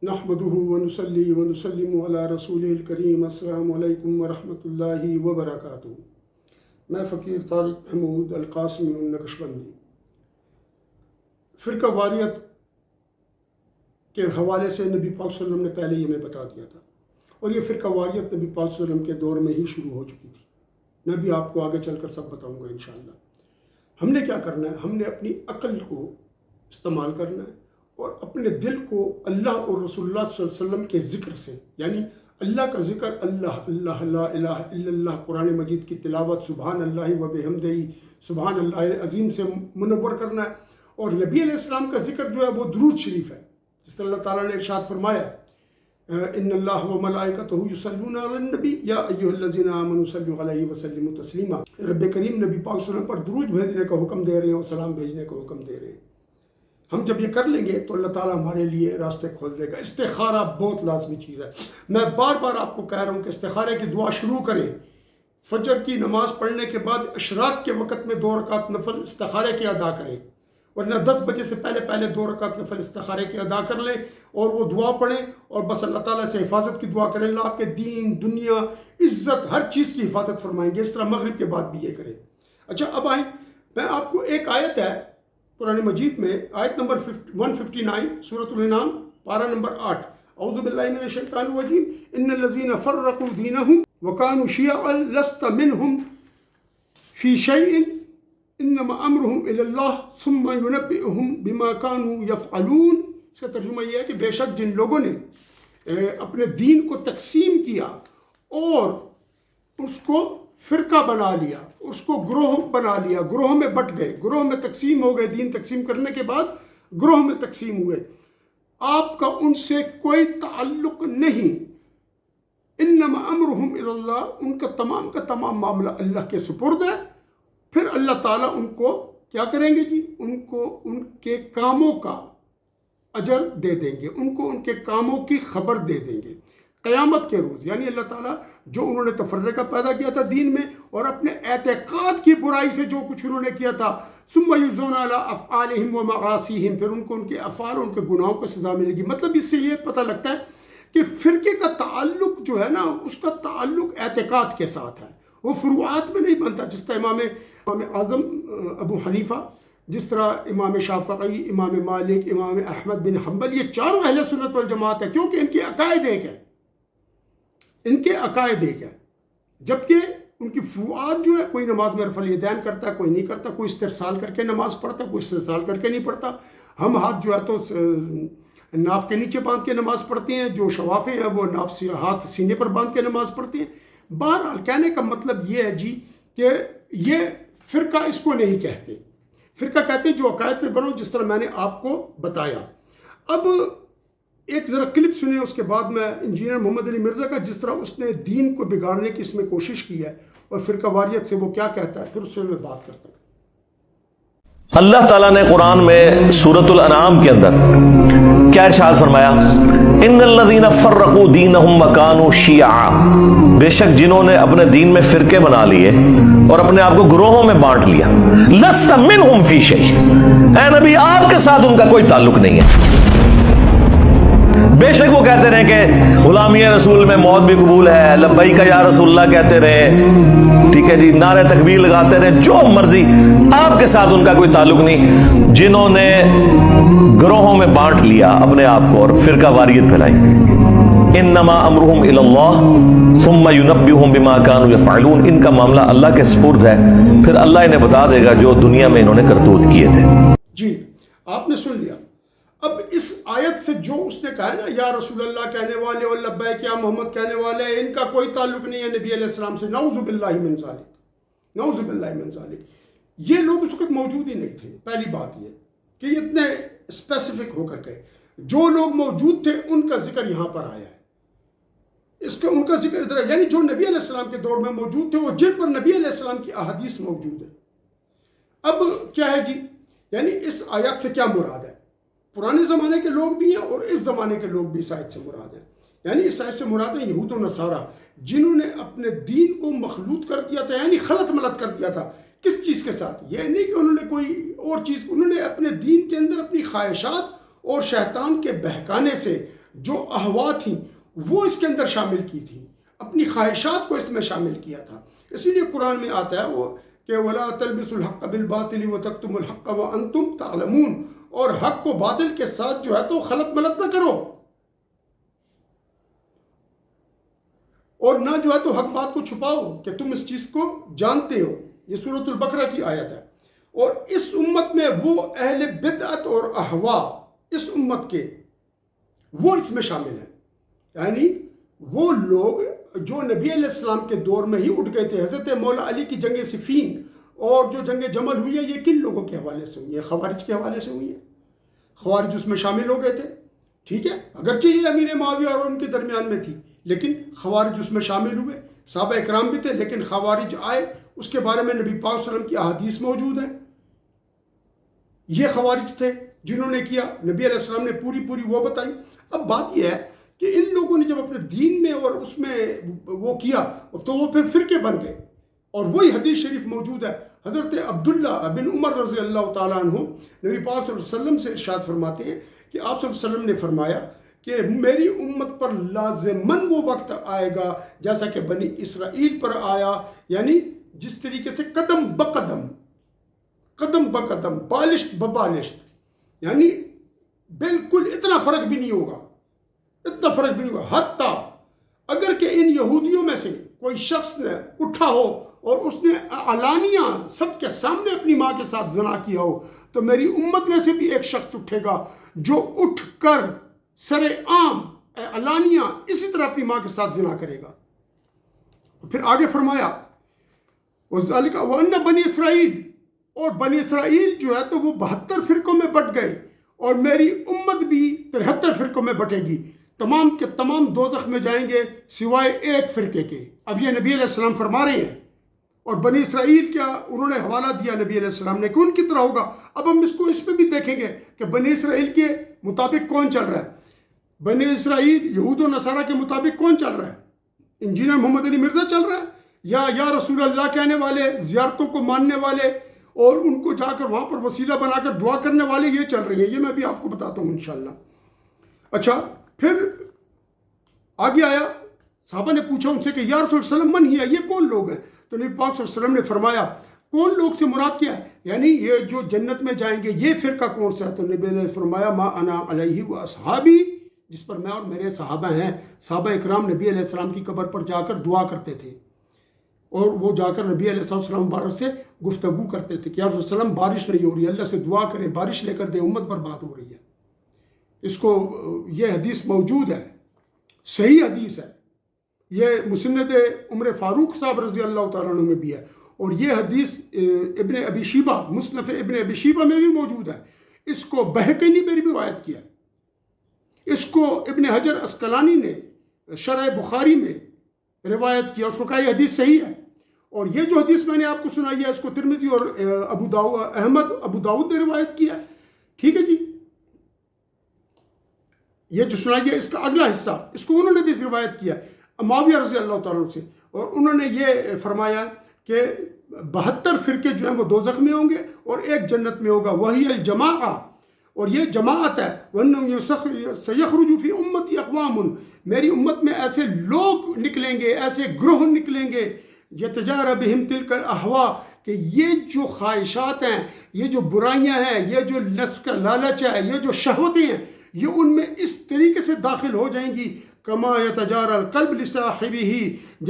نحمدہ ونصلی ونسلم علی رسول الکریم السلام علیکم ورحمۃ اللہ وبرکاتہ۔ میں فقیر طارق محمود القاسمی نقشبندی فرقہ واریت کے حوالے سے نبی پاک صلی اللہ علیہ وسلم نے پہلے ہی ہمیں بتا دیا تھا، اور یہ فرقہ واریت نبی پاک صلی اللہ علیہ وسلم کے دور میں ہی شروع ہو چکی تھی۔ میں بھی آپ کو آگے چل کر سب بتاؤں گا انشاءاللہ۔ ہم نے کیا کرنا ہے؟ ہم نے اپنی عقل کو استعمال کرنا ہے اور اپنے دل کو اللہ اور رسول اللہ صلی اللہ علیہ وسلم کے ذکر سے، یعنی اللہ کا ذکر، اللہ اللہ لا الہ الا اللہ، قرآن مجید کی تلاوت، سبحان اللہ و بحمدہ، سبحان اللہ العظیم سے منور کرنا ہے۔ اور نبی علیہ السلام کا ذکر جو ہے وہ درود شریف ہے، جس طرح اللہ تعالیٰ نے ارشاد فرمایا ان اللہ و ملائکتہ یصلون علی النبی یا ایھا الذین آمنوا صلوا علیہ وسلموا تسلیما۔ رب کریم نبی پاک صلی اللہ علیہ وسلم پر درود بھیجنے کا حکم دے رہے ہیں اور سلام بھیجنے کا حکم دے رہے ہیں۔ ہم جب یہ کر لیں گے تو اللہ تعالیٰ ہمارے لیے راستے کھول دے گا۔ استخارہ بہت لازمی چیز ہے۔ میں بار بار آپ کو کہہ رہا ہوں کہ استخارے کی دعا شروع کریں۔ فجر کی نماز پڑھنے کے بعد اشراق کے وقت میں 2 رکعت نفل استخارے کے ادا کریں، ورنہ 10 بجے سے پہلے 2 رکعت نفل استخارے کے ادا کر لیں اور وہ دعا پڑھیں، اور بس اللہ تعالیٰ سے حفاظت کی دعا کریں۔ اللہ آپ کے دین، دنیا، عزت، ہر چیز کی حفاظت فرمائیں گے۔ اس طرح مغرب کے بعد بھی یہ کریں۔ اچھا، اب آئیں، میں آپ کو ایک آیت ہے قرآن مجید میں، آیت نمبر 159 سورۃ الانعام، پارہ نمبر 8، اعوذ باللہ من الشیطان الرجیم، ان الذین فرقوا دینہم وکانوا شیعا لست منہم فی شیء انما امرهم الی اللہ ثم ینبئہم بما کانوا یفعلون۔ اس کا ترجمہ یہ ہے کہ بے شک جن لوگوں نے اپنے دین کو تقسیم کیا اور اس کو فرقہ بنا لیا، اس کو گروہ بنا لیا، گروہ میں بٹ گئے، گروہ میں تقسیم ہو گئے، دین تقسیم کرنے کے بعد گروہ میں تقسیم ہوئے، آپ کا ان سے کوئی تعلق نہیں۔ انما امرهم الی اللہ، ان کا تمام معاملہ اللہ کے سپرد ہے۔ پھر اللہ تعالیٰ ان کو کیا کریں گے جی؟ ان کو ان کے کاموں کا اجر دے دیں گے، ان کو ان کے کاموں کی خبر دے دیں گے قیامت کے روز۔ یعنی اللہ تعالیٰ جو انہوں نے تفرقہ پیدا کیا تھا دین میں، اور اپنے اعتقاد کی برائی سے جو کچھ انہوں نے کیا تھا، ثم یجزون علی افعالہم و معاصیہم، پھر ان کو ان کے افعال اور ان کے گناہوں کو سزا ملے گی۔ مطلب اس سے یہ پتہ لگتا ہے کہ فرقے کا تعلق جو ہے نا، اس کا تعلق اعتقاد کے ساتھ ہے، وہ فروعات میں نہیں بنتا۔ جس طرح امام اعظم ابو حنیفہ، جس طرح امام شافعی، امام مالک، امام احمد بن حنبل، یہ چاروں اہل سنت والجماعت ہے، کیونکہ ان کے عقائد ایک ہے، ان کے عقائد ایک ہے۔ جبکہ ان کی فروعات جو ہے، کوئی نماز میں رفع الیدین کرتا ہے، کوئی نہیں کرتا، کوئی استرسال کر کے نماز پڑھتا ہے، کوئی استرسال کر کے نہیں پڑھتا۔ ہم ہاتھ جو ہے تو ناف کے نیچے باندھ کے نماز پڑھتے ہیں، جو شوافے ہیں وہ ناف سے ہاتھ سینے پر باندھ کے نماز پڑھتے ہیں۔ بہرحال کہنے کا مطلب یہ ہے جی کہ یہ فرقہ اس کو نہیں کہتے۔ فرقہ کہتے ہیں جو عقائد پہ بنو، جس طرح میں نے آپ کو بتایا۔ اب ایک ذرا کلپ سنیں، اس کے بعد میں انجینئر محمد علی مرزا کا، جس طرح اس نے دین کو بگاڑنے کی اس میں کوشش کی ہے اور فرقہ واریت سے وہ کیا کہتا ہے، پھر اس سے میں بات کرتا ہوں۔ اللہ تعالیٰ نے قرآن میں سورۃ الانعام کے اندر کیا ارشاد فرمایا؟ ان الذین فرقوا دینہم وکانوا شیعا، بے شک جنہوں نے اپنے دین میں فرقے بنا لیے اور اپنے آپ کو گروہوں میں بانٹ لیا، لست منہم فی شیء، اے نبی آپ کے ساتھ ان کا کوئی تعلق نہیں ہے۔ بے شک وہ کہتے رہے کہ غلامی رسول میں موت بھی قبول ہے، لبیک یا رسول اللہ کہتے رہے، ٹھیک ہے جی، نعرہ تکبیر لگاتے رہے، جو مرضی، آپ کے ساتھ ان کا کوئی تعلق نہیں۔ جنہوں نے گروہوں میں بانٹ لیا اپنے آپ کو اور فرقہ واریت پھیلائی، انما امرهم الی اللہ ثم ینبئہم بما کانوا یفعلون، ان کا معاملہ اللہ کے سپرد ہے، پھر اللہ انہیں بتا دے گا جو دنیا میں انہوں نے کرتوت کیے تھے۔ جی، آپ نے سن لیا۔ اب اس آیت سے جو اس نے کہا ہے نا، یا رسول اللہ کہنے والے اور لبیک یا محمد کہنے والے، ان کا کوئی تعلق نہیں ہے نبی علیہ السلام سے، نعوذ باللہ من ذالک، نعوذ باللہ من ذالک۔ یہ لوگ اس وقت موجود ہی نہیں تھے۔ پہلی بات یہ کہ یہ اتنے اسپیسیفک ہو کر گئے۔ جو لوگ موجود تھے ان کا ذکر یہاں پر آیا ہے، ان کا ذکر ادھر ہے، یعنی جو نبی علیہ السلام کے دور میں موجود تھے اور جن پر نبی علیہ السلام کی احادیث موجود ہے۔ اب کیا ہے جی، یعنی اس آیات سے کیا مراد ہے؟ پرانے زمانے کے لوگ بھی ہیں اور اس زمانے کے لوگ بھی اس آیت سے مراد ہیں۔ یعنی اس آیت سے مراد ہے یہود و نصارہ، جنہوں نے اپنے دین کو مخلوط کر دیا تھا، یعنی خلط ملط کر دیا تھا۔ کس چیز کے ساتھ؟ یہ نہیں کہ انہوں نے کوئی اور چیز، انہوں نے اپنے دین کے اندر اپنی خواہشات اور شیطان کے بہکانے سے جو احوا تھیں وہ اس کے اندر شامل کی تھیں، اپنی خواہشات کو اس میں شامل کیا تھا. اسی لیے قرآن میں آتا ہے وہ کہ وَلَا تَلْبِسُوا الْحَقَّ بِالْبَاطِلِ وَتَكْتُمُوا الْحَقَّ وَأَنْتُمْ تَعْلَمُونَ، اور حق کو باطل کے ساتھ جو ہے تو خلط ملط نہ کرو، اور نہ جو ہے تو حق بات کو چھپاؤ کہ تم اس چیز کو جانتے ہو. یہ سورۃ البقرہ کی آیت ہے. اور اس امت میں وہ اہل بدعت اور احوا اس امت کے وہ اس میں شامل ہیں، یعنی وہ لوگ جو نبی علیہ السلام کے دور میں ہی اٹھ گئے تھے. حضرت مولا علی کی جنگ صفین اور جو جنگ جمل ہوئی ہے یہ کن لوگوں کے حوالے سے ہوئی ہے؟ خوارج کے حوالے سے ہوئی ہے. خوارج اس میں شامل ہو گئے تھے، ٹھیک ہے، اگرچہ یہ امیر معاویہ اور ان کے درمیان میں تھی لیکن خوارج اس میں شامل ہوئے. صحابہ اکرام بھی تھے لیکن خوارج آئے، اس کے بارے میں نبی پاک صلی اللہ علیہ وسلم کی احادیث موجود ہیں. یہ خوارج تھے جنہوں نے کیا، نبی علیہ السلام نے پوری وہ بتائی. اب بات یہ ہے کہ ان لوگوں نے جب اپنے دین میں اور اس میں وہ کیا تو وہ پھر فرقے بن گئے. اور وہی حدیث شریف موجود ہے، حضرت عبداللہ بن عمر رضی اللہ تعالیٰ عنہ نبی پاک صلی اللہ علیہ وسلم سے ارشاد فرماتے ہیں کہ آپ صلی اللہ علیہ وسلم نے فرمایا کہ میری امت پر لازماً وہ وقت آئے گا جیسا کہ بنی اسرائیل پر آیا، یعنی جس طریقے سے قدم بقدم بالشت ببالشت، یعنی بالکل اتنا فرق بھی نہیں ہوگا. حتیٰ اگر کہ ان یہودیوں میں سے کوئی شخص نے اٹھا ہو اور اس نے علانیہ سب کے سامنے اپنی ماں کے ساتھ زنا کیا ہو، تو میری امت میں سے بھی ایک شخص اٹھے گا جو اٹھ کر سر عام علانیہ اسی طرح اپنی ماں کے ساتھ زنا کرے گا. پھر آگے فرمایا وَذَلِكَ وَأَنَّ بنی اسرائیل، اور بنی اسرائیل جو ہے تو وہ 72 فرقوں میں بٹ گئے، اور میری امت بھی 73 فرقوں میں بٹے گی. تمام کے تمام دوزخ میں جائیں گے سوائے ایک فرقے کے. اب یہ نبی علیہ السلام فرما رہے ہیں، اور بنی اسرائیل کیا انہوں نے حوالہ دیا نبی علیہ السلام نے کہ ان کی طرح ہوگا. اب ہم اس پہ بھی دیکھیں گے کہ بنی اسرائیل کے مطابق کون چل رہا ہے. بنی اسرائیل یہود و نصارہ کے مطابق کون چل رہا ہے؟ انجینئر محمد علی مرزا چل رہا ہے، یا رسول اللہ کہنے والے، زیارتوں کو ماننے والے اور ان کو جا کر وہاں پر وسیلہ بنا کر دعا کرنے والے یہ چل رہی ہیں. یہ میں بھی آپ کو بتاتا ہوں انشاءاللہ. اچھا، پھر آگے آیا، صحابہ نے پوچھا ان سے کہ یا رسول اللہ من ہی ہے، یہ کون لوگ ہیں؟ تو نبی پاک صلی اللہ علیہ وسلم نے فرمایا کون لوگ سے مراد کیا ہے، یعنی یہ جو جنت میں جائیں گے یہ فرقہ کون سا ہے؟ تو نبی نے فرمایا ما انا علیہ و اصحابی، جس پر میں اور میرے صحابہ ہیں. صحابہ اکرام نبی علیہ السلام کی قبر پر جا کر دعا کرتے تھے، اور وہ جا کر نبی علیہ السلام مبارک سے گفتگو کرتے تھے کہ یا رسول اللہ بارش نہیں ہو رہی ہے، اللہ سے دعا کریں بارش لے کر دیں، امت برباد ہو رہی ہے. اس کو یہ حدیث موجود ہے، صحیح حدیث ہے. یہ مسند عمر فاروق صاحب رضی اللہ تعالیٰ عنہ میں بھی ہے، اور یہ حدیث ابن ابی شیبہ مصنف ابن ابی شیبہ میں بھی موجود ہے. اس کو بہقی نے بھی روایت کیا، اس کو ابن حجر اسقلانی نے شرح بخاری میں روایت کیا، اس کو کہا یہ حدیث صحیح ہے. اور یہ جو حدیث میں نے آپ کو سنائی ہے اس کو ترمذی اور ابو داؤد نے روایت کیا ہے. ٹھیک ہے جی، یہ جو سنائی ہے اس کا اگلا حصہ اس کو انہوں نے بھی روایت کیا معاویہ رضی اللہ تعالیٰ سے، اور انہوں نے یہ فرمایا کہ 72 فرقے جو ہیں وہ دوزخ میں ہوں گے اور ایک جنت میں ہوگا، وہی الجماعہ، اور یہ جماعت ہے. سَيَخْرُجُ فِي أُمَّتِي أَقْوَامٌ، میری امت میں ایسے لوگ نکلیں گے، ایسے گروہ نکلیں گے، يَتَجَارَ بِهِمْ تِلْكَ الْأَهْوَاء، کہ یہ جو خواہشات ہیں، یہ جو برائیاں ہیں، یہ جو نفس کا لالچ ہے، یہ جو شہوتیں ہیں، یہ ان میں اس طریقے سے داخل ہو جائیں گی کما يَتَجَارَ الْقَلْبُ لِصَاحِبِهِ،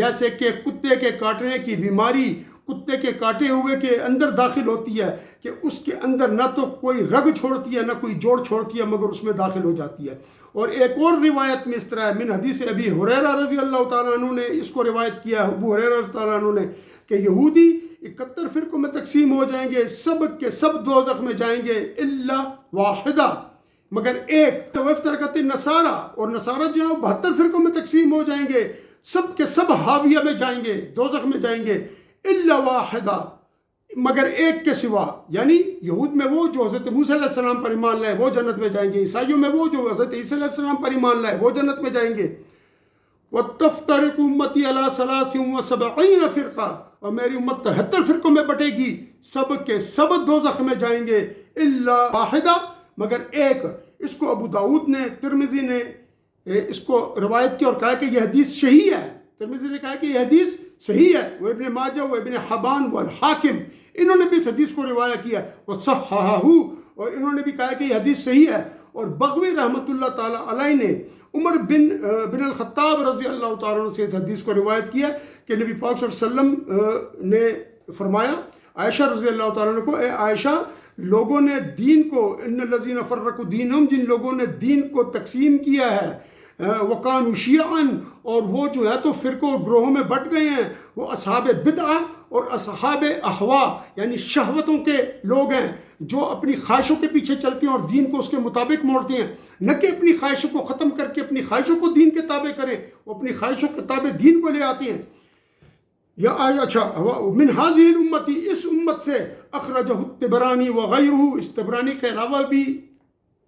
جیسے کہ کتے کے کاٹنے کی بیماری کتے کے کاٹے ہوئے کے اندر داخل ہوتی ہے کہ اس کے اندر نہ تو کوئی رگ چھوڑتی ہے نہ کوئی جوڑ چھوڑتی ہے مگر اس میں داخل ہو جاتی ہے. اور ایک اور روایت میں اس طرح ہے، من حدیث ابی ہریرہ رضی اللہ تعالیٰ عنہ نے اس کو روایت کیا، ابو ہریرہ رضی اللہ تعالیٰ عنہ نے، کہ یہودی 71 فرقوں میں تقسیم ہو جائیں گے، سب کے سب دوزخ میں جائیں گے الا واحدہ، مگر ایک. وَافْتَرَقَتِ النَّصَارَى، اور نصارہ جو ہیں 72 فرقوں میں تقسیم ہو جائیں گے، سب کے سب حاویہ میں جائیں گے، دوزخ میں جائیں گے الا واحدہ، مگر ایک کے سوا. یعنی یہود میں وہ جو حضرت موسیٰ علیہ السلام پر ایمان لائے وہ جنت میں جائیں گے، عیسائیوں میں وہ جو حضرت عیسیٰ علیہ السلام پر ایمان لائے وہ جنت میں جائیں گے. وَتَفْتَرِقُ أُمَّتِي عَلَىٰ 73 فِرْقَةٍ، اور میری امت 73 فرقوں میں بٹے گی، سب کے سب دوزخ میں جائیں گے الا واحدہ، مگر ایک. اس کو ابو داؤد نے، ترمذی نے، اس کو روایت کی اور کہا کہ یہ حدیث صحیح ہے. ترمذی نے کہا کہ یہ حدیث صحیح ہے. وہ ابن ماجہ و ابن حبان والحاکم انہوں نے بھی اس حدیث کو روایت کیا. وہ صححہ اور انہوں نے بھی کہا کہ یہ حدیث صحیح ہے. اور بغوی رحمۃ اللہ تعالیٰ علیہ نے عمر بن الخطاب رضی اللہ تعالیٰ عنہ سے اس حدیث کو روایت کیا کہ نبی پاک صلی اللہ علیہ وسلم نے فرمایا عائشہ رضی اللہ تعالیٰ عنہ کو، اے عائشہ، لوگوں نے دین کو، ان الذین فرقوا دینہم، جن لوگوں نے دین کو تقسیم کیا ہے، وَقَانُوا شِيَعًا، اور وہ جو ہے تو فرقوں اور گروہوں میں بٹ گئے ہیں، وہ اصحاب بدعہ اور اصحاب احوا یعنی شہوتوں کے لوگ ہیں، جو اپنی خواہشوں کے پیچھے چلتے ہیں اور دین کو اس کے مطابق موڑتے ہیں، نہ کہ اپنی خواہشوں کو ختم کر کے اپنی خواہشوں کو دین کے تابع کریں، وہ اپنی خواہشوں کے تابع دین کو لے آتے ہیں. یا اچھا من هذه الامتی، اس امت سے، اخرجہ الطبرانی وغیرہ، اس طبرانی کے علاوہ بھی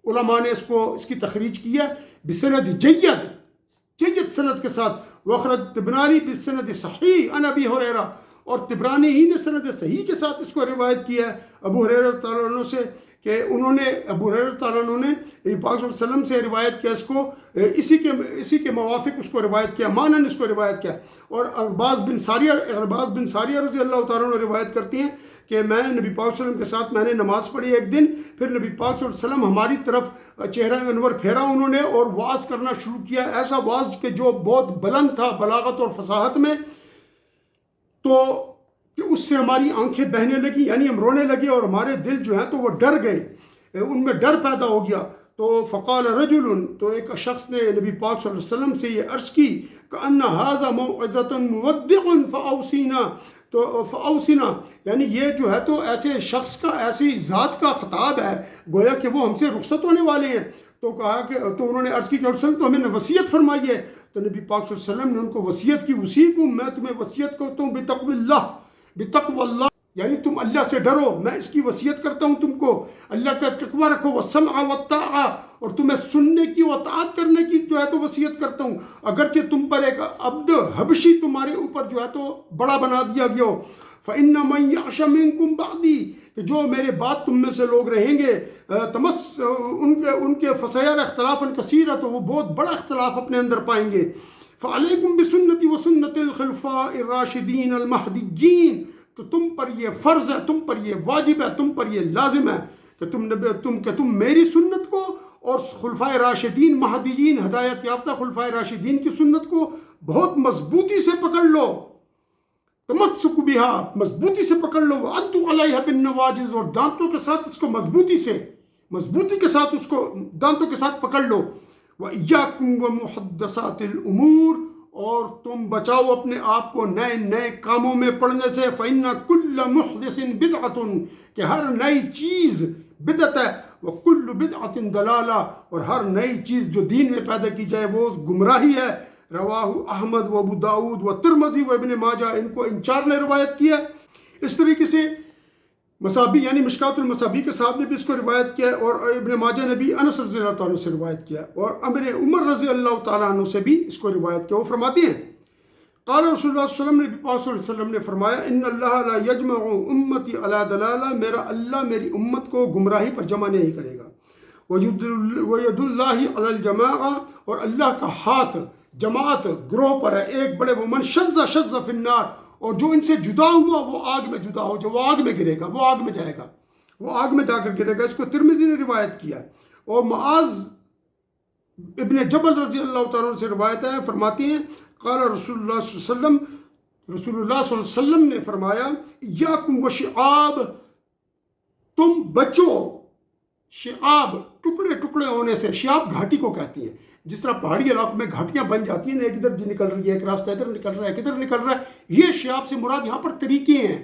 علماء نے اس کی تخریج کی ہے بسند جید سند کے ساتھ. واخرج طبرانی بسند صحیح عن ابی ہریرہ، اور طبرانی ہی نے سند صحیح کے ساتھ اس کو روایت کیا ہے ابو ہریرہ تعالیٰ عنہ سے کہ ابو ہریرہ تعالیٰ عنہ نے نبی پاک صلی اللہ علیہ وسلم سے روایت کیا، اس کو اسی کے موافق اس کو روایت کیا، مانن اس کو روایت کیا. اور ارباز بن ساریہ رضی اللہ تعالیٰ عنہ روایت کرتی ہیں کہ میں نبی پاک صلی اللہ علیہ وسلم کے ساتھ میں نے نماز پڑھی ایک دن، پھر نبی پاک صلی اللہ علیہ وسلم ہماری طرف چہرہ انور پھیرا انہوں نے اور واعظ کرنا شروع کیا، ایسا واعظ کہ جو بہت بلند تھا بلاغت اور فصاحت میں، تو کہ اس سے ہماری آنکھیں بہنے لگی، یعنی ہم رونے لگے اور ہمارے دل جو ہیں تو وہ ڈر گئے، ان میں ڈر پیدا ہو گیا. تو فقال رجل، تو ایک شخص نے نبی پاک صلی اللہ علیہ وسلم سے یہ عرض کی کہ هذا موعظة مودع فاوصینا، تو فاوصینا یعنی یہ جو ہے تو ایسے شخص کا، ایسی ذات کا خطاب ہے، گویا کہ وہ ہم سے رخصت ہونے والے ہیں. تو کہا کہ تو انہوں نے عرض کی کہ رسول تو ہمیں وصیت فرمائی ہے. تو نبی پاک صلی اللہ علیہ وسلم نے ان کو وصیت کی، وصیکم، میں تمہیں وصیت کرتا ہوں بتقوی اللہ یعنی تم اللہ سے ڈرو، میں اس کی وصیت کرتا ہوں تم کو، اللہ کا تقوی رکھو، والسمع والطاعہ، اور تمہیں سننے کی و اطاعت کرنے کی جو ہے تو وصیت کرتا ہوں، اگرچہ تم پر ایک عبد حبشی تمہارے اوپر جو ہے تو بڑا بنا دیا گیا ہو. فَإِنَّ مَن يَعْشَ مِنكُم بَعْدِي، کہ جو میرے بعد تم میں سے لوگ رہیں گے، ان کے فسیار اختلافاً کثیرا، تو وہ بہت بڑا اختلاف اپنے اندر پائیں گے. فَعَلَيْكُمْ بِسُنَّتِي وَسُنَّتِ الْخُلَفَاءِ الرَّاشِدِينَ الْمَهْدِيِّينَ، تو تم پر یہ فرض ہے، تم پر یہ واجب ہے، تم پر یہ لازم ہے کہ تم میری سنت کو اور خلفائے راشدین مہدیین ہدایت یافتہ خلفائے راشدین کی سنت کو بہت مضبوطی سے پکڑ لو. تمسک بہا، مضبوطی سے پکڑ لو. وعضوا علیہا بالنواجذ، اور دانتوں کے ساتھ اس کو مضبوطی کے ساتھ اس کو دانتوں کے ساتھ پکڑ لو. وَإِيَّاكُمْ وَمُحَدَّثَاتِ الْأُمُورِ، اور تم بچاؤ اپنے آپ کو نئے کاموں میں پڑنے سے. فَإِنَّ كُلَّ مُحْدِثٍ بِدْعَةٌ، کہ ہر نئی چیز بدعت ہے. وَكُلُّ بِدْعَةٍ ضَلَالَةٌ، اور ہر نئی چیز جو دین میں پیدا کی جائے وہ گمراہی ہے. رواہ احمد و ابو داود و ترمذی و ابن ماجہ، ان چار نے روایت کیا. اس طریقے سے مصابی یعنی مشکات المصابی کے صاحب نے بھی اس کو روایت کیا، اور ابن ماجہ نے بھی انس رضی اللہ تعالیٰ عنہ سے روایت کیا، اور عمر رضی اللہ تعالیٰ عنہ سے بھی اس کو روایت کیا. وہ فرماتے ہیں قال رسول اللہ صلی اللہ علیہ وسلم، نبی پاک صلی اللہ علیہ وسلم نے فرمایا، ان اللہ لا یجمع امتی علی دلالہ، میرا اللہ میری امت کو گمراہی پر جمع نہیں کرے گا. وید اللہ علی الجماعہ، اور اللہ کا ہاتھ جماعت گروہ پر ہے، ایک بڑے. ومن شذ فی النار، اور جو ان سے جدا ہوا وہ آگ میں جدا ہو، جو وہ آگ میں گرے گا، وہ آگ میں جائے گا، وہ آگ میں جا کر گرے گا. اس کو ترمذی نے روایت کیا. اور معاذ ابن جبل رضی اللہ تعالیٰ عنہ سے روایت ہے، فرماتے ہیں قال رسول اللہ صلی اللہ علیہ وسلم، رسول اللہ صلی اللہ علیہ وسلم نے فرمایا، ایاکم وشعاب، تم بچو شعاب، ٹکڑے ہونے سے. شعاب گھاٹی کو کہتی ہیں، جس طرح پہاڑی علاقوں میں گھاٹیاں بن جاتی ہیں، ایک ادھر نکل رہی ہے، ایک راستہ ادھر نکل رہا ہے، ایک ادھر نکل رہا ہے. یہ شعاب سے مراد یہاں پر طریقے ہیں،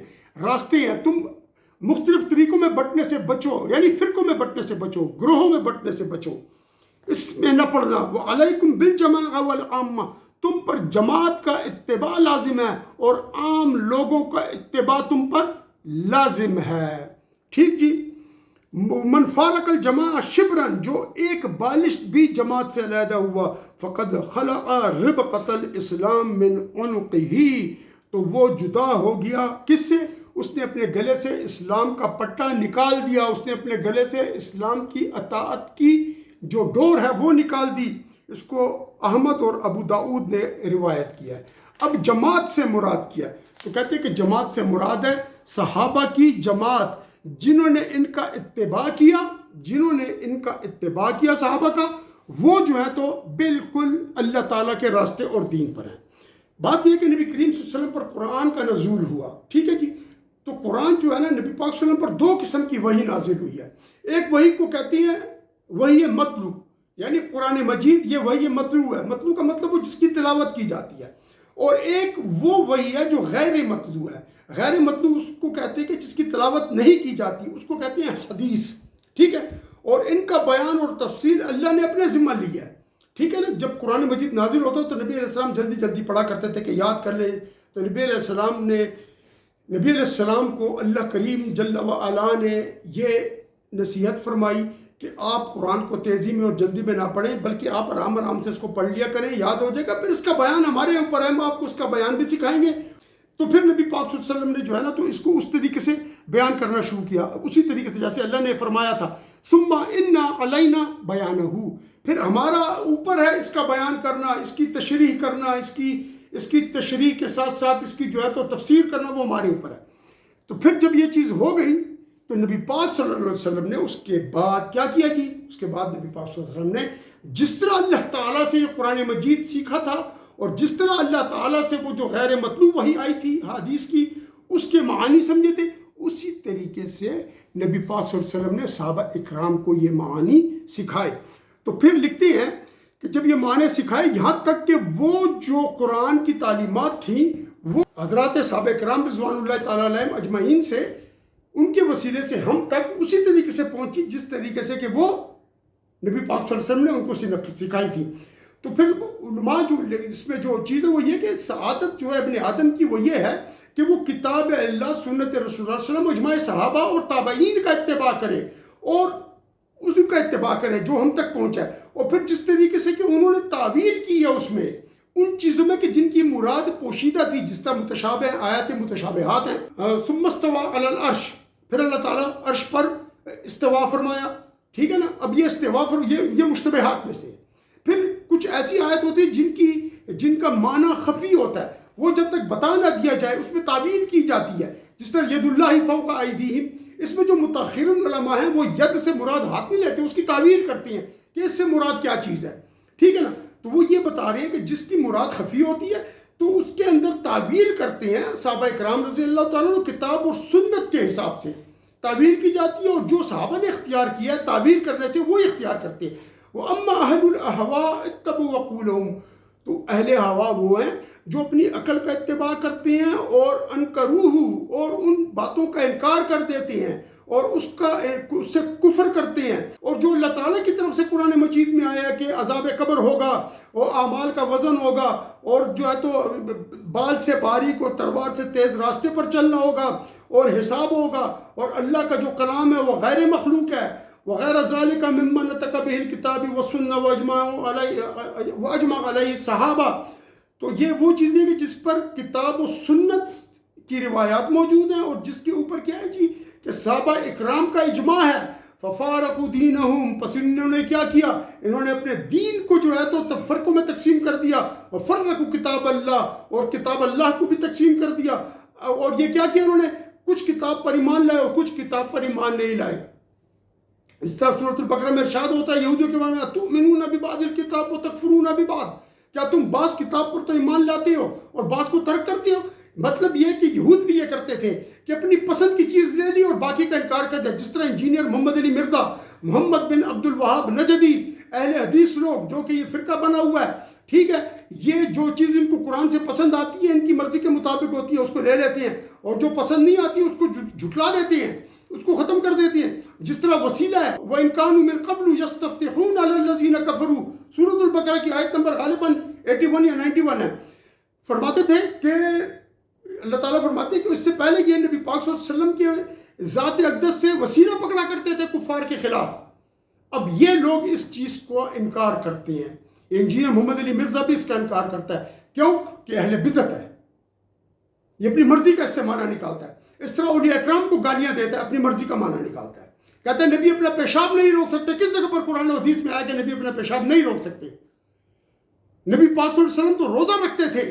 راستے ہیں. تم مختلف طریقوں میں بٹنے سے بچو، یعنی فرقوں میں بٹنے سے بچو، گروہوں میں بٹنے سے بچو، اس میں نہ پڑنا. وعلیکم بالجماعہ والعامہ، تم پر جماعت کا اتباع لازم ہے اور عام لوگوں کا اتباع تم پر لازم ہے. ٹھیک جی. من فارق الجماع شبرن، جو ایک بالشت بھی جماعت سے علیحدہ ہوا، فقد خلع ربقۃ الاسلام من عنقہ، تو وہ جدا ہو گیا کس سے؟ اس نے اپنے گلے سے اسلام کا پٹا نکال دیا، اس نے اپنے گلے سے اسلام کی اطاعت کی جو ڈور ہے وہ نکال دی. اس کو احمد اور ابو داؤد نے روایت کیا ہے۔ اب جماعت سے مراد کیا ہے تو کہتے ہیں کہ جماعت سے مراد ہے صحابہ کی جماعت جنہوں نے ان کا اتباع کیا صحابہ کا، وہ جو ہے تو بالکل اللہ تعالیٰ کے راستے اور دین پر ہیں۔ بات یہ کہ نبی کریم صلی اللہ علیہ وسلم پر قرآن کا نزول ہوا، ٹھیک ہے جی، تو قرآن جو ہے نا نبی پاک صلی اللہ علیہ وسلم پر دو قسم کی وحی نازل ہوئی ہے۔ ایک وحی کو کہتے ہیں وحی مطلوع، یعنی قرآن مجید یہ وحی مطلوع ہے، مطلوع کا مطلب وہ جس کی تلاوت کی جاتی ہے، اور ایک وہ وحی ہے جو غیر مطلوع ہے۔ غیر مطلوع اس کو کہتے ہیں کہ جس کی تلاوت نہیں کی جاتی، اس کو کہتے ہیں حدیث، ٹھیک ہے، اور ان کا بیان اور تفصیل اللہ نے اپنے ذمہ لیا ہے، ٹھیک ہے نا۔ جب قرآن مجید نازل ہوتا تو نبی علیہ السلام جلدی جلدی پڑھا کرتے تھے کہ یاد کر لیں، تو نبی علیہ السلام کو اللہ کریم جل وعلا نے یہ نصیحت فرمائی کہ آپ قرآن کو تیزی میں اور جلدی میں نہ پڑھیں، بلکہ آپ آرام آرام سے اس کو پڑھ لیا کریں، یاد ہو جائے گا، پھر اس کا بیان ہمارے اوپر ہے، ہم آپ کو اس کا بیان بھی سکھائیں گے۔ تو پھر نبی پاک صلی اللہ علیہ وسلم نے جو ہے نا تو اس کو اس طریقے سے بیان کرنا شروع کیا، اسی طریقے سے جیسے اللہ نے فرمایا تھا ثم ان علینا بیانہ، پھر ہمارا اوپر ہے اس کا بیان کرنا، اس کی تشریح کرنا، اس کی تشریح کے ساتھ ساتھ اس کی جو ہے تو تفسیر کرنا، وہ ہمارے اوپر ہے۔ تو پھر جب یہ چیز ہو گئی تو نبی پاک صلی اللہ علیہ وسلم نے اس کے بعد کیا کیا جی؟ اس کے بعد نبی پاک صلی اللہ علیہ وسلم نے جس طرح اللہ تعالیٰ سے یہ قرآن مجید سیکھا تھا، اور جس طرح اللہ تعالیٰ سے وہ جو غیر مطلوع وحی آئی تھی حدیث کی، اس کے معانی سمجھے تھے، اسی طریقے سے نبی پاک صلی اللہ علیہ وسلم نے صحابہ اکرام کو یہ معانی سکھائے۔ تو پھر لکھتے ہیں کہ جب یہ معنی سکھائے، یہاں تک کہ وہ جو قرآن کی تعلیمات تھیں وہ حضرات صحابہ کرام رضوان اللہ تعالیٰ علیہم اجمعین سے، ان کے وسیلے سے ہم تک اسی طریقے سے پہنچی جس طریقے سے کہ وہ نبی پاک صلی اللہ علیہ وسلم نے ان کو سکھائی تھی۔ تو پھر علماء جو اس میں جو چیز ہے وہ یہ کہ سعادت جو ہے ابن آدم کی وہ یہ ہے کہ وہ کتاب اللہ، سنت رسول اللہ صلی اللہ علیہ وسلم، اجماع صحابہ اور تابعین کا اتباع کرے، اور اس کا اتباع کرے جو ہم تک پہنچا ہے، اور پھر جس طریقے سے کہ انہوں نے تعویل کی ہے اس میں ان چیزوں میں کہ جن کی مراد پوشیدہ تھی، جس طرح متشابہ آیات متشابہات ہیں۔ ثم استوى علی العرش، پھر اللہ تعالیٰ عرش پر استوا فرمایا، ٹھیک ہے نا۔ اب یہ استوا یہ مشتبہات میں سے ہے۔ پھر کچھ ایسی آیت ہوتی ہے جن کا معنی خفی ہوتا ہے، وہ جب تک بتا نہ دیا جائے اس میں تعویل کی جاتی ہے، جس طرح ید اللہ فوق ایدیہم، اس میں جو متاخرین علماء ہیں وہ ید سے مراد ہاتھ نہیں لیتے، اس کی تعویل کرتی ہیں کہ اس سے مراد کیا چیز ہے، ٹھیک ہے نا۔ تو وہ یہ بتا رہے ہیں کہ جس کی مراد خفی ہوتی ہے تو اس کے اندر تعویل کرتے ہیں صحابہ کرام رضی اللہ تعالیٰ عنہ، کتاب اور سنت کے حساب سے تعویل کی جاتی ہے، اور جو صحابہ نے اختیار کیا ہے تعویل کرنے سے وہ اختیار کرتے ہیں۔ وَأَمَّا أَهْلُ الْأَهْوَاءِ اتَّبَعُوا عُقُولَهُمْ، تو اہل ہوا وہ ہیں جو اپنی عقل کا اتباع کرتے ہیں اور انکروہ، اور ان باتوں کا انکار کر دیتے ہیں اور اس سے کفر کرتے ہیں، اور جو اللہ تعالیٰ کی طرف سے قرآن مجید میں آیا کہ عذاب قبر ہوگا اور اعمال کا وزن ہوگا، اور جو ہے تو بال سے باریک اور تلوار سے تیز راستے پر چلنا ہوگا، اور حساب ہوگا، اور اللہ کا جو کلام ہے وہ غیر مخلوق ہے، وغیر ذالک ممن نطق بہ الکتاب والسنہ واجمع علیہ صحابہ۔ تو یہ وہ چیزیں کہ جس پر کتاب و سنت کی روایات موجود ہیں، اور جس کے اوپر کیا ہے جی کہ صحابہ اکرام کا اجماع ہے۔ ففارقوا دینہم، پس انہوں نے کیا کیا، انہوں نے اپنے دین کو جو ہے تو فرقوں میں تقسیم کر دیا، وفرقوا کتاب اللہ، اور کتاب اللہ کو بھی تقسیم کر دیا، اور یہ کیا کیا انہوں نے، کچھ کتاب پر ایمان لائے اور کچھ کتاب پر ایمان نہیں لائے۔ اس طرح سورۃ البقرہ میں ارشاد ہوتا ہے یہودیوں کے بارے میں، تؤمنون ببعض الکتاب وتکفرون ببعض، کیا تم بعض کتاب پر تو ایمان لاتے ہو اور بعض کو ترک کرتے ہو؟ مطلب یہ کہ یہود بھی یہ کرتے تھے کہ اپنی پسند کی چیز لے لی اور باقی کا انکار کر دیا، جس طرح انجینئر محمد علی مردا، محمد بن عبد الوہاب نجدی، اہل حدیث لوگ جو کہ یہ فرقہ بنا ہوا ہے، ٹھیک ہے، یہ جو چیز ان کو قرآن سے پسند آتی ہے، ان کی مرضی کے مطابق ہوتی ہے، اس کو لے لیتے ہیں، اور جو پسند نہیں آتی اس کو جھٹلا دیتے ہیں، اس کو ختم کر دیتے ہیں، جس طرح وسیلہ ہے وَإِن كَانُوا مِن قَبْلُ يَسْتَفْتِحُونَ عَلَى الَّذِينَ كَفَرُوا، سورۃ البقرہ کی آیت نمبر غالباً 81 یا 91 ہے۔ فرماتے تھے کہ اللہ تعالیٰ فرماتے ہیں کہ اس سے پہلے یہ نبی پاک صلی اللہ علیہ وسلم کے ذات اقدس سے وسیلہ پکڑا کرتے تھے کفار کے خلاف۔ اب یہ لوگ اس چیز کو انکار کرتے ہیں، انجینئر محمد علی مرزا بھی اس کا انکار کرتا ہے، کیوں کہ اہل بدعت ہے، یہ اپنی مرضی کا اس سے معنی نکالتا ہے۔ اس طرح اولیاء اکرام کو گالیاں دیتا ہے، اپنی مرضی کا معنی نکالتا ہے، کہتے ہیں نبی اپنا پیشاب نہیں روک سکتے۔ کس جگہ پر قرآن و حدیث میں آیا کہ نبی اپنا پیشاب نہیں روک سکتے؟ نبی پاک صلی اللہ علیہ وسلم تو روزہ رکھتے تھے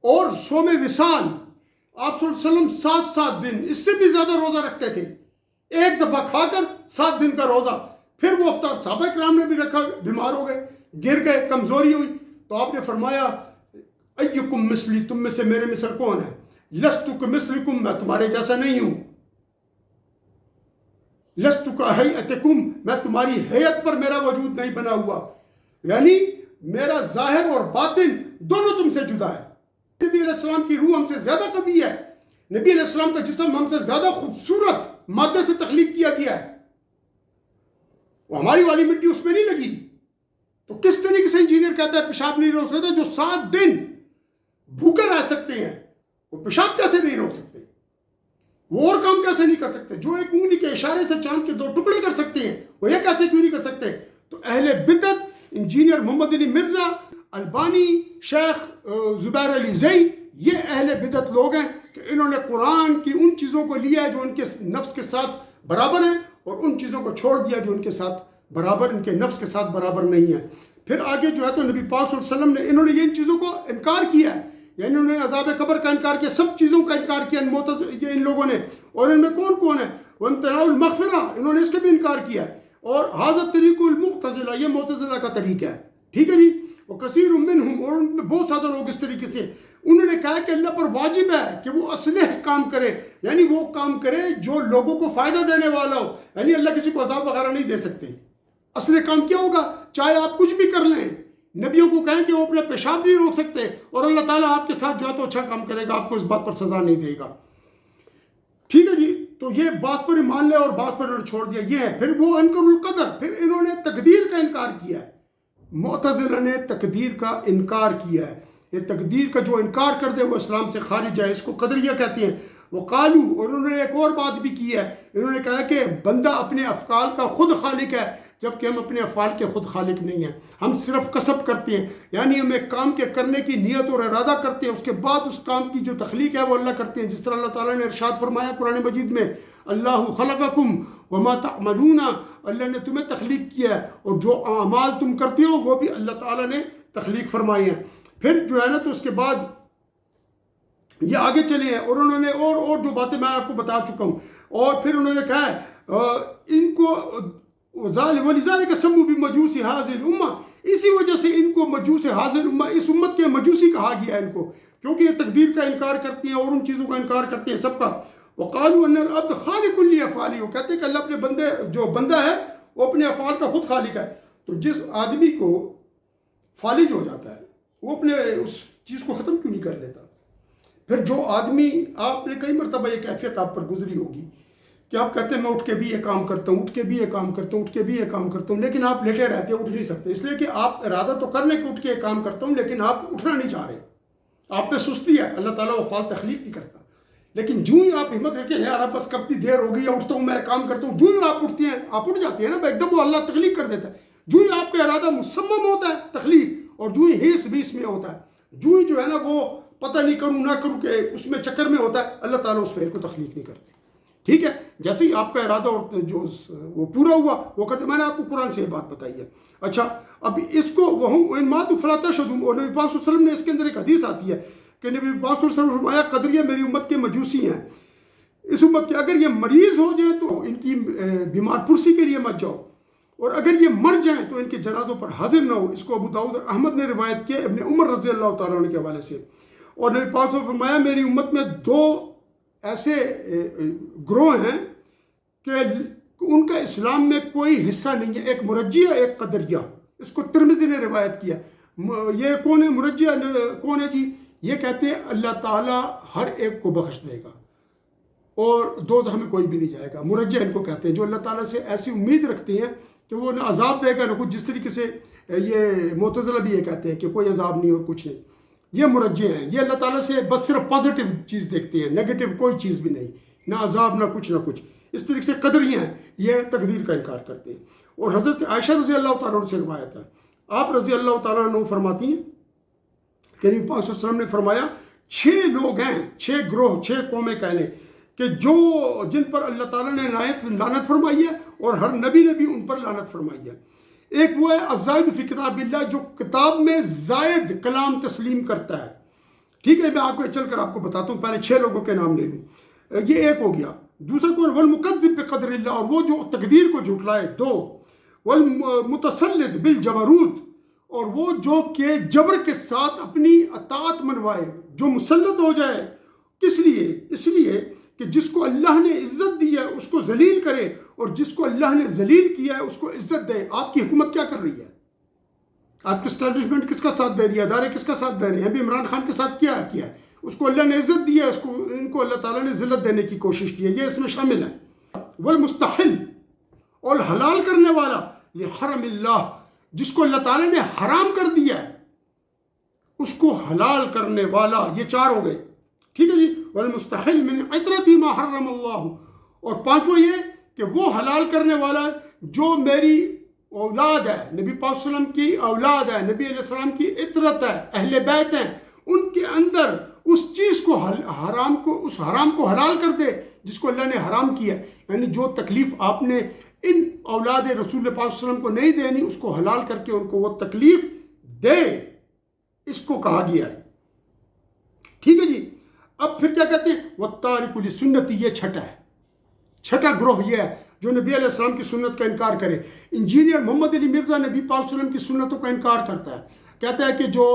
اور صوم وصال آپ صلی اللہ علیہ وسلم 7 دن اس سے بھی زیادہ روزہ رکھتے تھے، ایک دفعہ کھا کر 7 دن کا روزہ، پھر وہ افطار صحابہ کرام نے بھی رکھا، بیمار ہو گئے، گر گئے، کمزوری ہوئی، تو آپ نے فرمایا ایکم مثلی، تم میں سے میرے مثل کون ہے؟ لست کمثلکم، میں تمہارے جیسا نہیں ہوں، لست کہیئتکم، میں تمہاری حیت پر میرا وجود نہیں بنا ہوا، یعنی میرا ظاہر اور باطن دونوں تم سے جدا ہے۔ نبی علیہ السلام کی روح ہم سے زیادہ قوی ہے، نبی علیہ السلام کا جسم ہم سے زیادہ خوبصورت مادے سے تخلیق کیا گیا ہے، وہ ہماری والی مٹی اس میں نہیں لگی۔ تو کس طریقے سے انجینئر کہتا ہے پیشاب نہیں روک سکتا؟ جو 7 دن بھوکے رہ سکتے ہیں وہ پیشاب کیسے نہیں روک سکتے؟ وہ اور کام کیسے نہیں کر سکتے؟ جو ایک انگلی کے اشارے سے چاند کے 2 ٹکڑے کر سکتے ہیں وہ یہ کیسے کیوں نہیں کر سکتے؟ تو اہل بدعت انجینئر محمد علی مرزا، البانی، شیخ زبیر علی زئی، یہ اہل بدعت لوگ ہیں کہ انہوں نے قرآن کی ان چیزوں کو لیا ہے جو ان کے نفس کے ساتھ برابر ہیں اور ان چیزوں کو چھوڑ دیا جو ان کے ساتھ برابر، ان کے نفس کے ساتھ برابر نہیں ہے۔ پھر آگے جو ہے تو نبی پاک صلی اللہ علیہ وسلم نے انہوں نے ان چیزوں کو انکار کیا ہے، یعنی انہوں نے عذاب قبر کا انکار کیا، سب چیزوں کا انکار کیا ان لوگوں نے، اور ان میں کون ہے؟ وامتناع المغفرہ، انہوں نے اس کا بھی انکار کیا ہے، اور حاضر طریق المعتزلہ، یہ معتزلہ کا طریقہ ہے، ٹھیک ہے جی۔ وکثیر منہم، اور ان میں بہت زیادہ لوگ اس طریقے سے انہوں نے کہا کہ اللہ پر واجب ہے کہ وہ اصلح کام کرے، یعنی وہ کام کرے جو لوگوں کو فائدہ دینے والا ہو، یعنی اللہ کسی کو عذاب وغیرہ نہیں دے سکتے۔ اصل کام کیا ہوگا؟ چاہے آپ کچھ بھی کر لیں، نبیوں کو کہیں کہ وہ اپنے پیشاب نہیں روک سکتے، اور اللہ تعالیٰ آپ کے ساتھ جو ہے تو اچھا کام کرے گا، آپ کو اس بات پر سزا نہیں دے گا، ٹھیک ہے جی۔ تو یہ بعض پر مان لے اور بعض پر انہوں نے چھوڑ دیا، یہ ہے۔ پھر وہ انکر القدر، پھر انہوں نے تقدیر کا انکار کیا ہے، معتزلہ نے تقدیر کا انکار کیا ہے۔ یہ تقدیر کا جو انکار کر دے وہ اسلام سے خارج ہے، اس کو قدریہ کہتے ہیں۔ وہ قالو، اور انہوں نے ایک اور بات بھی کی ہے، انہوں نے کہا کہ بندہ اپنے افعال کا خود خالق ہے، جبکہ ہم اپنے افعال کے خود خالق نہیں ہیں، ہم صرف کسب کرتے ہیں، یعنی ہم ایک کام کے کرنے کی نیت اور ارادہ کرتے ہیں، اس کے بعد اس کام کی جو تخلیق ہے وہ اللہ کرتے ہیں، جس طرح اللہ تعالیٰ نے ارشاد فرمایا قرآن مجید میں، اللہ خلقکم وما تعملون، اللہ نے تمہیں تخلیق کیا ہے اور جو اعمال تم کرتے ہو وہ بھی اللہ تعالیٰ نے تخلیق فرمائی ہیں۔ پھر جو ہے نا تو اس کے بعد یہ آگے چلے ہیں اور انہوں نے اور جو باتیں میں آپ کو بتا چکا ہوں، اور پھر انہوں نے کہا ہے ان کو وَلِذَلِكَ سَمُّوا بِمَجُوسِ هَٰذِهِ الْأُمَّةِ، اسی وجہ سے ان کو مجوس هَٰذِهِ الْأُمَّةِ، اس امت کے مجوسی کہا گیا ہے ان کو، کیونکہ یہ تقدیر کا انکار کرتے ہیں اور ان چیزوں کا انکار کرتے ہیں سب کا۔ وَقَالُوا أَنَّ الْعَبْدَ خَالِقٌ لِأَفْعَالِهِ، وہ کہتے ہیں کہ اللہ اپنے بندے، جو بندہ ہے وہ اپنے افعال کا خود خالق ہے۔ تو جس آدمی کو فالج ہو جاتا ہے وہ اپنے اس چیز کو ختم کیوں نہیں کر لیتا؟ پھر جو آدمی، آپ نے کئی مرتبہ یہ کیفیت آپ پر گزری ہوگی کہ آپ کہتے ہیں میں اٹھ کے بھی یہ کام کرتا ہوں، اٹھ کے بھی یہ کام کرتا ہوں، اٹھ کے بھی یہ کام کرتا ہوں، لیکن آپ لیٹے رہتے ہیں، اٹھ نہیں سکتے، اس لیے کہ آپ ارادہ تو کر لیں کہ اٹھ کے یہ کام کرتا ہوں لیکن آپ اٹھنا نہیں چاہ رہے، آپ میں سستی ہے۔ اللہ تعالیٰ وہ فعال تخلیق نہیں کرتا، لیکن جو ہی آپ ہمت رکھیں یار بس کب کی دیر ہو گئی ہے، اٹھتا ہوں میں کام کرتا ہوں، جو ہی آپ اٹھتے ہیں آپ اٹھ جاتے ہیں نا، ایک دم وہ اللہ تخلیق کر دیتا ہے۔ جو ہی آپ کا ارادہ مصمم ہوتا ہے تخلیق، اور جو ہی ہیس بیس میں ہوتا ہے، جو ہی جو ہے نا وہ پتہ نہیں کروں نہ کروں کہ اس میں چکر میں ہوتا ہے، اللہ تعالیٰ اس فعل کو تخلیق نہیں کرتے، ٹھیک ہے۔ جیسے ہی آپ کا ارادہ اور جو وہ پورا ہوا وہ کرتے، میں نے آپ کو قرآن سے یہ بات بتائی ہے۔ اچھا، اب اس کو وَهُمْ إِن مَاتُوا فَلَا تَشْهَدُوا، اور نبی پاک صلی اللہ علیہ وسلم نے اس کے اندر ایک حدیث آتی ہے کہ نبی پاک صلی اللہ علیہ وسلم نے فرمایا قدریہ میری امت کے مجوسی ہیں، اس امت کے اگر یہ مریض ہو جائیں تو ان کی بیمار پرسی کے لیے مت جاؤ، اور اگر یہ مر جائیں تو ان کے جنازوں پر حاضر نہ ہو۔ اس کو ابو داؤد اور احمد نے روایت کیا ابن عمر رضی اللہ تعالیٰ عنہ کے حوالے سے۔ اور نبی پاک صلی اللہ علیہ وسلم نے فرمایا میری امت میں 2 ایسے گروہ ہیں کہ ان کا اسلام میں کوئی حصہ نہیں ہے، ایک مرجیہ ایک قدریہ، اس کو ترمذی نے روایت کیا۔ یہ کون ہے مرجیہ؟ کون ہے جی؟ یہ کہتے ہیں اللہ تعالیٰ ہر ایک کو بخش دے گا اور دوزخ میں کوئی بھی نہیں جائے گا، مرجیہ ان کو کہتے ہیں، جو اللہ تعالیٰ سے ایسی امید رکھتے ہیں کہ وہ نہ عذاب دے گا نہ کچھ، جس طریقے سے یہ معتزلہ بھی یہ کہتے ہیں کہ کوئی عذاب نہیں اور کچھ نہیں، یہ مرجیہ ہیں، یہ اللہ تعالیٰ سے بس صرف پازیٹیو چیز دیکھتے ہیں، نیگیٹو کوئی چیز بھی نہیں، نہ عذاب نہ کچھ نہ کچھ، اس طریقے سے قدریہ ہیں، یہ تقدیر کا انکار کرتے ہیں۔ اور حضرت عائشہ رضی اللہ تعالیٰ عنہ سے روایت ہے، آپ رضی اللہ تعالیٰ عنہ فرماتی ہیں کہ نبی پاک صلی اللہ علیہ وسلم نے فرمایا 6 لوگ ہیں، 6 گروہ، 6 قومیں کہہ لیں کہ جو جن پر اللہ تعالیٰ نے لعنت فرمائی ہے اور ہر نبی نے بھی ان پر لعنت فرمائی ہے۔ ایک وہ ہے الزائد فی کتاب اللہ، جو کتاب میں زائد کلام تسلیم کرتا ہے. ٹھیک ہے، میں آپ کو چل کر آپ کو بتاتا ہوں، پہلے 6 لوگوں کے نام لے لوں. یہ ایک ہو گیا. دوسرا کون؟ والمکذب بقدر اللہ، اور وہ جو تقدیر کو جھٹلائے. 2 والمتسلط بالجبروت، اور وہ جو کہ جبر کے ساتھ اپنی اطاعت منوائے، جو مسلط ہو جائے. کس لیے؟ اس لیے کہ جس کو اللہ نے عزت دی ہے اس کو ذلیل کرے، اور جس کو اللہ نے ذلیل کیا ہے اس کو عزت دے. آپ کی حکومت کیا کر رہی ہے؟ آپ کی اسٹیبلشمنٹ کس کا ساتھ دے رہی ہے؟ ادارے کس کا ساتھ دے رہے ہیں؟ ابھی عمران خان کے ساتھ کیا ہے؟ اس کو اللہ نے عزت دی ہے، ان کو اللہ تعالیٰ نے ذلت دینے کی کوشش کی ہے. یہ اس میں شامل ہے. والمستحل، اور حلال کرنے والا، لحرم اللہ، جس کو اللہ تعالیٰ نے حرام کر دیا ہے اس کو حلال کرنے والا. یہ 4 ہو گئے. ٹھیک ہے جی. والمستحل من عطرتی ما حرم اللہ، اور 5واں یہ کہ وہ حلال کرنے والا جو میری اولاد ہے، نبی پاک صلی اللہ علیہ وسلم کی اولاد ہے، نبی علیہ السلام کی عطرت ہے، اہل بیت ہیں، ان کے اندر اس چیز کو اس حرام کو حلال کر دے جس کو اللہ نے حرام کیا. یعنی جو تکلیف آپ نے ان اولاد رسول پاک صلی اللہ علیہ وسلم کو نہیں دینی، اس کو حلال کر کے ان کو وہ تکلیف دے، اس کو کہا گیا ہے. ٹھیک ہے جی. اب پھر کیا کہتے ہیں؟ والتارک لسنتی، یہ چھٹا گروہ یہ ہے جو نبی علیہ السلام کی سنت کا انکار کرے. انجینئر محمد علی مرزا نبی پاک صلی اللہ علیہ وسلم کی سنتوں کا انکار کرتا ہے. کہتا ہے کہ جو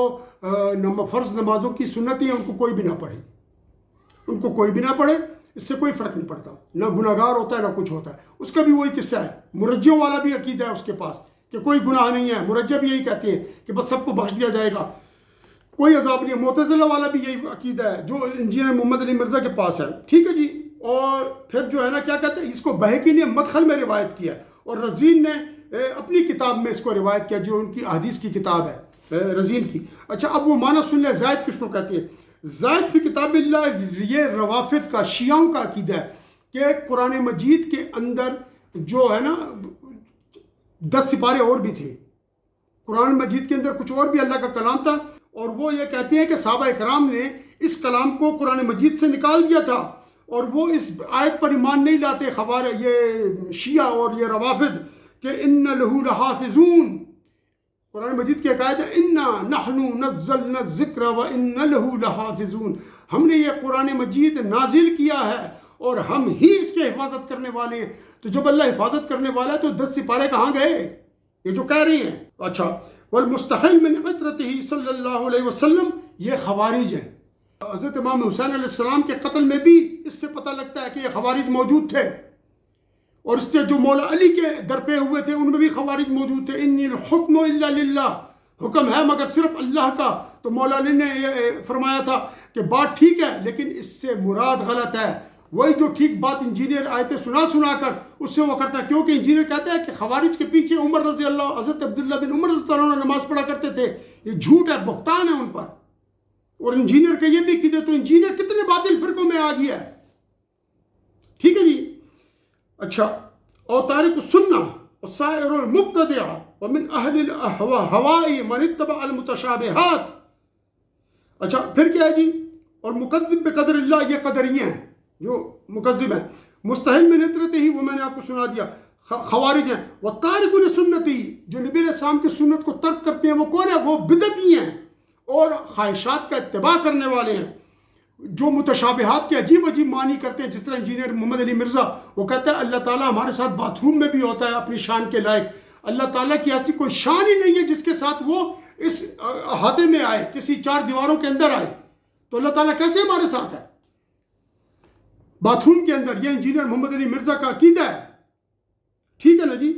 فرض نمازوں کی سنتیں ہیں ان کو کوئی بھی نہ پڑھے، اس سے کوئی فرق نہیں پڑتا، نہ گناہ گار ہوتا ہے نہ کچھ ہوتا ہے. اس کا بھی وہی قصہ ہے. مرجیوں والا بھی عقیدہ ہے اس کے پاس کہ کوئی گناہ نہیں ہے. مرجع بھی یہی کہتے ہیں کہ بس سب کو بخش دیا جائے گا، کوئی عذاب نہیں ہے. معتزلہ والا بھی یہی عقیدہ ہے جو انجینئر محمد علی مرزا کے پاس ہے. ٹھیک ہے جی. اور پھر جو ہے نا کیا کہتے ہیں، اس کو بہقی نے مدخل میں روایت کیا، اور رزین نے اپنی کتاب میں اس کو روایت کیا، جو ان کی احادیث کی کتاب ہے رزین کی. اچھا، اب وہ معنی سن لیں. زائد کس کو کہتے ہیں؟ زائد فی کتاب اللہ، یہ روافد کا، شیعوں کا عقیدہ ہے کہ قرآن مجید کے اندر جو ہے نا 10 سپارے اور بھی تھے. قرآن مجید کے اندر کچھ اور بھی اللہ کا کلام تھا، اور وہ یہ کہتے ہیں کہ صحابہ کرام نے اس کلام کو قرآن مجید سے نکال دیا تھا، اور وہ اس آیت پر ایمان نہیں لاتے. یہ شیعہ اور یہ روافد کہ ان لہو لحافظون، قرآن مجید کی عقائد ہے انا نحن نزلنا الذکر و ان لہو لحافظون، ہم نے یہ قرآن مجید نازل کیا ہے اور ہم ہی اس کے حفاظت کرنے والے ہیں. تو جب اللہ حفاظت کرنے والا ہے تو 10 سپارے کہاں گئے؟ یہ جو کہہ رہی ہیں. اچھا، والمستحل من عطرتہ صلی اللہ علیہ وسلم، یہ خوارج ہیں. حضرت امام حسین علیہ السلام کے قتل میں بھی اس سے پتہ لگتا ہے کہ یہ خوارج موجود تھے، اور اس سے جو مولا علی کے در پہ ہوئے تھے ان میں بھی خوارج موجود تھے. انی الحکم الا للہ، حکم ہے مگر صرف اللہ کا. تو مولا علی نے یہ فرمایا تھا کہ بات ٹھیک ہے لیکن اس سے مراد غلط ہے. وہی جو ٹھیک بات انجینئر آیتیں سنا کر اس سے وہ کرتا ہے، کیونکہ انجینئر کہتا ہے کہ خوارج کے پیچھے عمر رضی اللہ، حضرت عبداللہ بن عمر رضی اللہ عنہ نماز پڑھا کرتے تھے. یہ جھوٹ ہے، بہتان ہے ان پر. اور انجینئر کا یہ بھی عقیدہ، تو انجینئر کتنے باطل فرقوں میں آ گیا ہے. ٹھیک ہے جی. اچھا، اور تارک السنہ والسائر المبتدع ومن اہل الہواء من اتبع المتشابہات. اچھا، پھر کیا ہے جی؟ اور مکذب بقدر اللہ، یہ قدریہ ہیں جو مکذب ہیں. مستحل من عطرتہ ہی، وہ میں نے آپ کو سنا دیا، خوارج ہیں. والتارک لسنتی، جو نبی علیہ السلام کی سنت کو ترک کرتے ہیں، وہ کون ہے؟ وہ بدعتی ہیں اور خواہشات کا اتباع کرنے والے ہیں، جو متشابہات کے عجیب معنی کرتے ہیں. جس طرح انجینئر محمد علی مرزا وہ کہتا ہے اللہ تعالیٰ ہمارے ساتھ باتھ روم میں بھی ہوتا ہے اپنی شان کے لائق. اللہ تعالیٰ کی ایسی کوئی شان ہی نہیں ہے جس کے ساتھ وہ اس احاطے میں آئے، کسی 4 دیواروں کے اندر آئے. تو اللہ تعالیٰ کیسے ہمارے ساتھ ہے باتھ روم کے اندر؟ یہ انجینئر محمد علی مرزا کا عقیدہ ہے. ٹھیک ہے نا جی.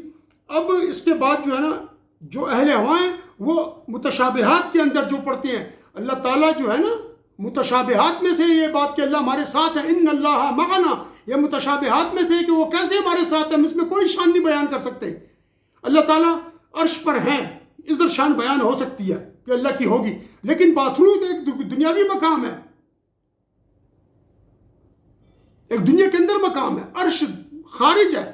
اب اس کے بعد جو ہے نا، جو اہل ہوا ہیں وہ متشابہات کے اندر جو پڑھتے ہیں، اللہ تعالیٰ جو ہے نا متشابہات میں سے یہ بات کہ اللہ ہمارے ساتھ ہے، ان اللہ معنا، یہ متشابہات میں سے کہ وہ کیسے ہمارے ساتھ ہیں، ہم اس میں کوئی شان نہیں بیان کر سکتے. اللہ تعالیٰ عرش پر ہیں، ادھر شان بیان ہو سکتی ہے کہ اللہ کی ہوگی، لیکن باتھ روم ایک دنیاوی مقام ہے، ایک دنیا کے اندر مقام ہے. عرش خارج ہے،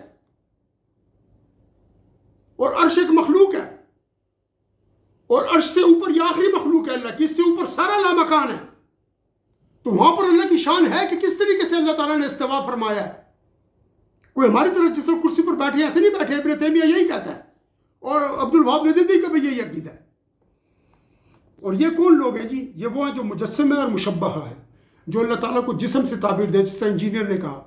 اور عرش ایک مخلوق ہے، اور عرش سے اوپر یہ آخری مخلوق ہے اللہ کی، اس سے اوپر سارا لامکان ہے. تو وہاں پر اللہ کی شان ہے کہ کس طریقے سے اللہ تعالیٰ نے استوا فرمایا ہے. کوئی ہماری طرف جس طرح کرسی پر بیٹھے ایسے نہیں بیٹھے. ابن تیمیہ یہی کہتا ہے، اور عبدالوہاب نجدی کا بھی یہی عقیدہ ہے. اور یہ کون لوگ ہیں جی؟ یہ وہ ہیں جو مجسمہ اور مشبہ ہے، جو اللہ تعالیٰ کو جسم سے تعبیر دے. جس طرح انجینئر نے کہا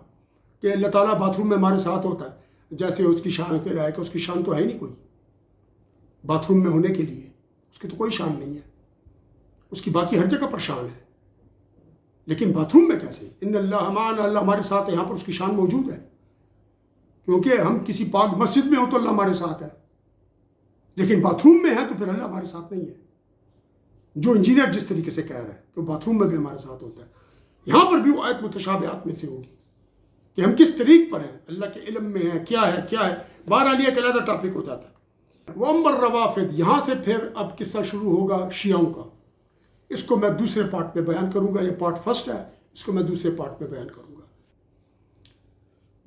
کہ اللہ تعالیٰ باتھ روم میں ہمارے ساتھ ہوتا ہے، جیسے اس کی شان کے رائے کہ اس کی شان تو ہے ہی نہیں کوئی باتھ روم میں ہونے کے لیے، اس کی تو کوئی شان نہیں ہے، اس کی باقی ہر جگہ پر شان ہے، لیکن باتھ روم میں کیسے؟ ان اللہ معنا، اللہ ہمارے ساتھ ہے، یہاں پر اس کی شان موجود ہے، کیونکہ ہم کسی پاک مسجد میں ہوں تو اللہ ہمارے ساتھ ہے، لیکن باتھ روم میں ہے تو پھر اللہ ہمارے ساتھ نہیں ہے. جو انجینئر جس طریقے سے کہہ رہا ہے کہ باتھ روم میں بھی ہمارے ساتھ ہوتا ہے، یہاں پر بھی وہ آیت متشابہات میں سے ہوگی کہ ہم کس طریق پر ہیں، اللہ کے علم میں ہیں، کیا ہے. بہرحال یہ ایک علیحدہ ٹاپک ہو جاتا ہے. وَأَمَّا الرَّوَافِض، یہاں سے پھر اب قصہ شروع ہوگا شیعوں کا. اس کو میں دوسرے پارٹ میں بیان کروں گا، یہ پارٹ فرسٹ ہے، اس کو میں دوسرے پارٹ میں بیان کروں گا.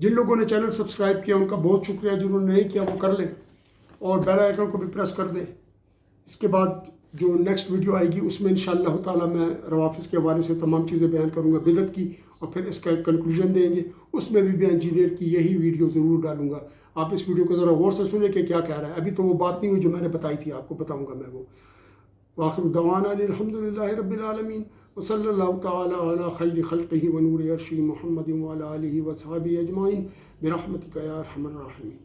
جن لوگوں نے چینل سبسکرائب کیا ان کا بہت شکریہ، جنہوں نے نہیں کیا وہ کر لیں اور بیل آئیکن کو بھی پریس کر دیں. اس کے بعد جو نیکسٹ ویڈیو آئے گی اس میں انشاءاللہ تعالی میں روافظ کے حوالے سے تمام چیزیں بیان کروں گا، بدعت کی، اور پھر اس کا ایک کنکلوژن دیں گے. اس میں بھی انجینئر کی یہی ویڈیو ضرور ڈالوں گا. آپ اس ویڈیو کو ذرا غور سے سنیں کہ کیا کہہ رہا ہے. ابھی تو وہ بات نہیں ہوئی جو میں نے بتائی تھی، آپ کو بتاؤں گا میں وہ. وآخر دعوانا الحمدللہ رب العالمین وصلی اللہ تعالی علی خیر خلقہ ونور عرشہ محمد وعلی آلہ وصحبہ اجمعین برحمتک یا ارحم الراحمین.